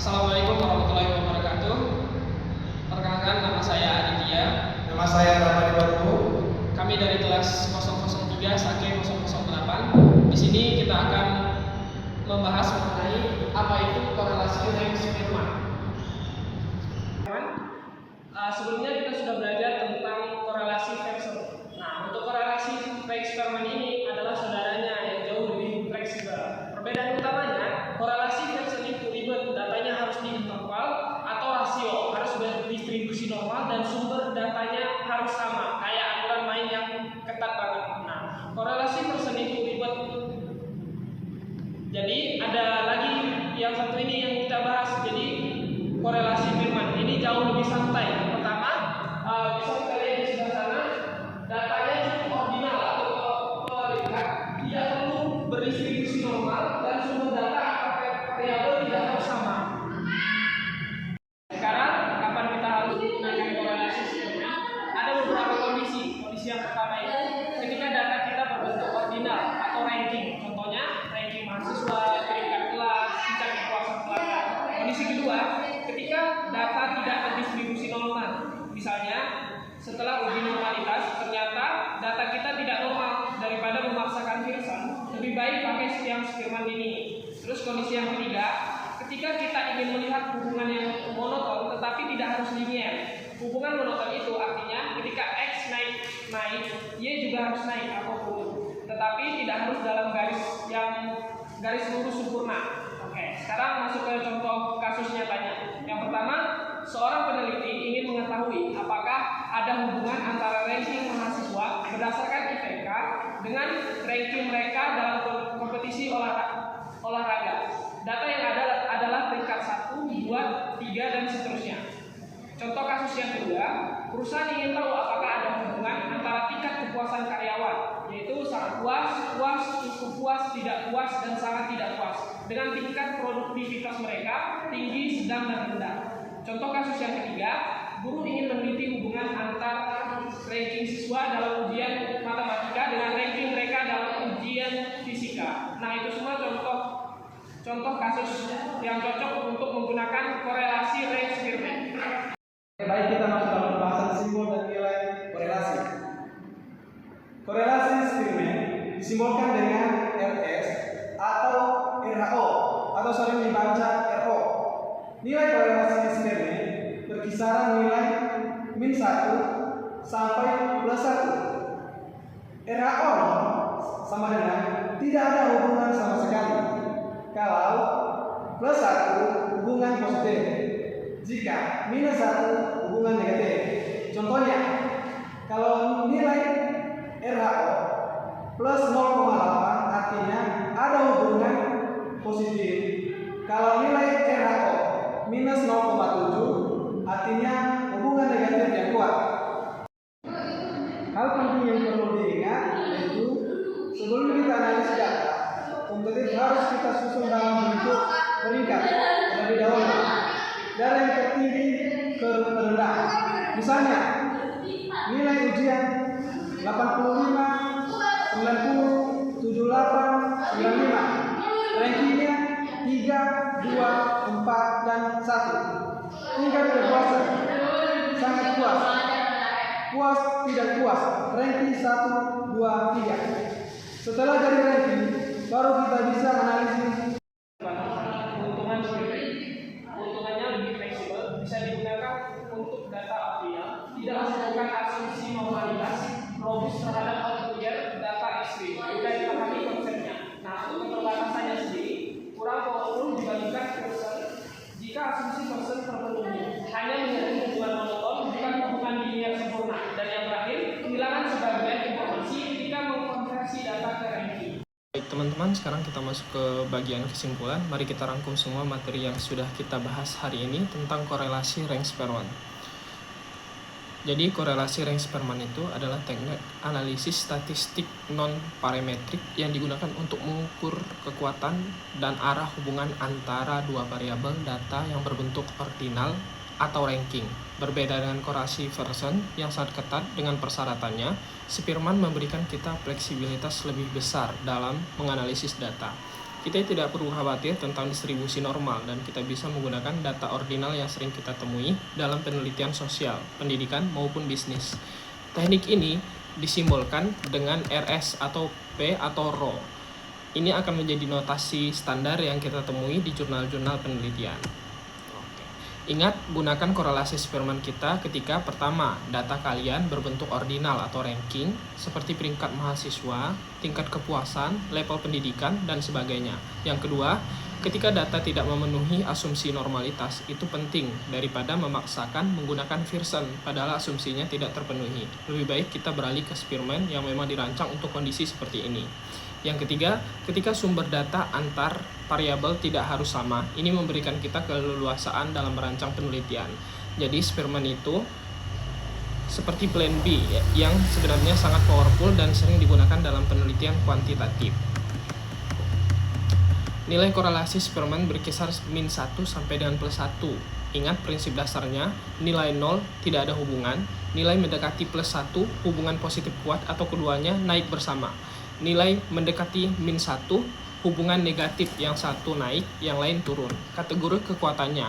Assalamualaikum warahmatullahi wabarakatuh. Perkenalkan, nama saya Aditya. Nama saya Ramadi Baru. Kami dari kelas 003 Sake 008. Di sini kita akan membahas mengenai apa itu korelasi rank Spearman. Sebelumnya kita sudah belajar tentang korelasi Vektor. Nah, untuk korelasi rank Spearman ini adalah saudaranya yang jauh lebih fleksibel. Perbedaan utamanya, korelasi Vektor itu ribet, datanya harus di interval atau rasio, harus berdistribusi normal dan sumber datanya harus sama, kayak aturan main yang ketat banget. Nah, korelasi Pearson itu ribet. Jadi ada lagi yang satu ini yang kita bahas. Jadi korelasi Spearman ini jauh lebih santai. Yang pertama, bisa kita lihat di sebelah sana, datanya cukup ordinal atau peringkat, tidak perlu berdistribusi normal dan sumber data atau variabel tidak harus sama. Sekarang, kapan kita harus menggunakan korelasi Spearman? Ada beberapa kondisi. Kondisi yang pertama itu ketika data kita berbentuk ordinal atau ranking. Contohnya, ranking mahasiswa, peringkat kelas, tingkat kepuasan pelanggan. Kondisi kedua, ketika data tidak terdistribusi normal. Misalnya, setelah uji normalitas, ternyata data kita tidak normal. Daripada memaksakan Pearson, lebih baik pakai yang Spearman ini. Terus kondisi yang ketiga, ketika kita ingin melihat hubungan yang monoton tetapi tidak harus linier. Hubungan monoton itu artinya ketika X naik, Y juga harus naik atau turun. Tetapi tidak harus dalam garis lurus sempurna. Oke, sekarang masuk ke contoh kasus nyatanya. Yang pertama, seorang peneliti ingin mengetahui apakah ada hubungan antara ranking mahasiswa berdasarkan IPK dengan ranking mereka dalam kompetisi olahraga. Data yang ada adalah peringkat 1, 2, 3, dan seterusnya. Contoh kasus yang kedua, perusahaan ingin tahu apakah ada hubungan antara tingkat kepuasan karyawan, yaitu sangat puas, cukup puas, tidak puas, dan sangat tidak puas, dengan tingkat produktivitas mereka tinggi, sedang, dan rendah. Contoh kasus yang ketiga, guru ingin meneliti hubungan antara ranking siswa dalam ujian matematika dengan ranking mereka dalam ujian fisika. Nah, itu semua contoh kasus yang cocok untuk menggunakan korelasi rank Spearman. Baik, kita masuk dalam pembahasan simbol dan nilai korelasi. Korelasi Spearman disimbolkan dengan RS atau RHO atau sering dibaca RO. Nilai korelasi Spearman berkisaran nilai -1 sampai +1. RHO sama dengan tidak ada hubungan sama sekali. Kalau +1 hubungan positif, jika -1 hubungan negatif. Contohnya, kalau nilai RHO +0,8 artinya ada hubungan positif. Kalau nilai RHO -0,7 artinya hubungan negatif yang kuat. Hal penting yang perlu diingat yaitu sebelum kita analisis data, kompetitif harus kita susun dalam bentuk peringkat terlebih dahulu, dari yang tertinggi ke terendah. Misalnya, nilai ujian 85, 90, 78, 95. Rankingnya 3, 2, 4, dan 1. Tingkat kepuasan sangat puas, puas, tidak puas. Ranking 1, 2, 3. Setelah dari ranking, baru kita bisa analisis. Keuntungan Spearman, keuntungannya lebih fleksibel, bisa digunakan untuk data optimal, tidak melakukan asumsi normalitas, robust terhadap outlier data ekstrim. Sudah dipahami konsepnya. Nah, untuk keterbatasannya sendiri, kurang powerful dibandingkan Pearson jika asumsi Pearson terpenuhi. Hanya menjadi hubungan monoton, bukan hubungan linear sempurna. Dan yang terakhir, kehilangan sebagian informasi ketika mengkonversi data ke ranking. Baik teman-teman, sekarang kita masuk ke bagian kesimpulan. Mari kita rangkum semua materi yang sudah kita bahas hari ini tentang korelasi rank Spearman. Jadi korelasi rank Spearman itu adalah teknik analisis statistik non-parametrik yang digunakan untuk mengukur kekuatan dan arah hubungan antara dua variabel data yang berbentuk ordinal atau ranking. Berbeda dengan korelasi Pearson yang sangat ketat dengan persyaratannya, Spearman memberikan kita fleksibilitas lebih besar dalam menganalisis data. Kita tidak perlu khawatir tentang distribusi normal dan kita bisa menggunakan data ordinal yang sering kita temui dalam penelitian sosial, pendidikan, maupun bisnis. Teknik ini disimbolkan dengan RS atau P atau RO. Ini akan menjadi notasi standar yang kita temui di jurnal-jurnal penelitian. Ingat, gunakan korelasi Spearman kita ketika pertama, data kalian berbentuk ordinal atau ranking, seperti peringkat mahasiswa, tingkat kepuasan, level pendidikan, dan sebagainya. Yang kedua, ketika data tidak memenuhi asumsi normalitas, itu penting daripada memaksakan menggunakan Pearson, padahal asumsinya tidak terpenuhi. Lebih baik kita beralih ke Spearman yang memang dirancang untuk kondisi seperti ini. Yang ketiga, ketika sumber data antar variabel tidak harus sama, ini memberikan kita keleluasaan dalam merancang penelitian. Jadi Spearman itu seperti plan B yang sebenarnya sangat powerful dan sering digunakan dalam penelitian kuantitatif. Nilai korelasi Spearman berkisar min 1 sampai dengan plus 1. Ingat prinsip dasarnya, nilai 0 tidak ada hubungan, nilai mendekati plus 1 hubungan positif kuat atau keduanya naik bersama. Nilai mendekati min 1 hubungan negatif, yang satu naik, yang lain turun. Kategori kekuatannya,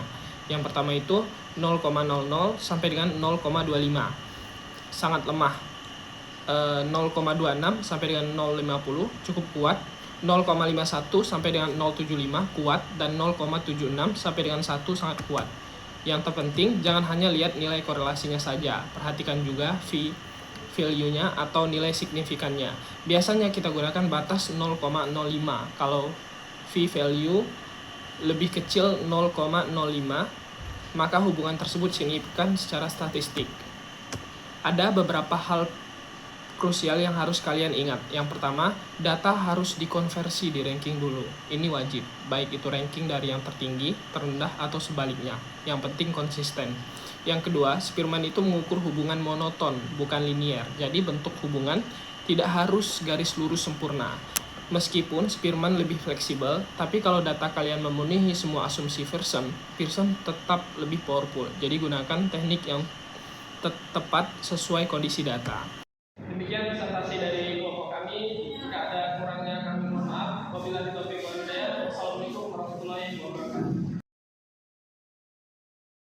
yang pertama itu 0,00 sampai dengan 0,25 sangat lemah, 0,26 sampai dengan 0,50 cukup kuat, 0,51 sampai dengan 0,75 kuat, dan 0,76 sampai dengan 1 sangat kuat. Yang terpenting jangan hanya lihat nilai korelasinya saja, perhatikan juga value-nya atau nilai signifikannya. Biasanya kita gunakan batas 0,05 kalau v-value lebih kecil 0,05, maka hubungan tersebut signifikan secara statistik. Ada beberapa hal krusial yang harus kalian ingat. Yang pertama, data harus dikonversi di ranking dulu. Ini wajib, baik itu ranking dari yang tertinggi, terendah, atau sebaliknya. Yang penting konsisten. Yang kedua, Spearman itu mengukur hubungan monoton, bukan linier. Jadi bentuk hubungan tidak harus garis lurus sempurna. Meskipun Spearman lebih fleksibel, tapi kalau data kalian memenuhi semua asumsi Pearson tetap lebih powerful. Jadi gunakan teknik yang tepat sesuai kondisi data.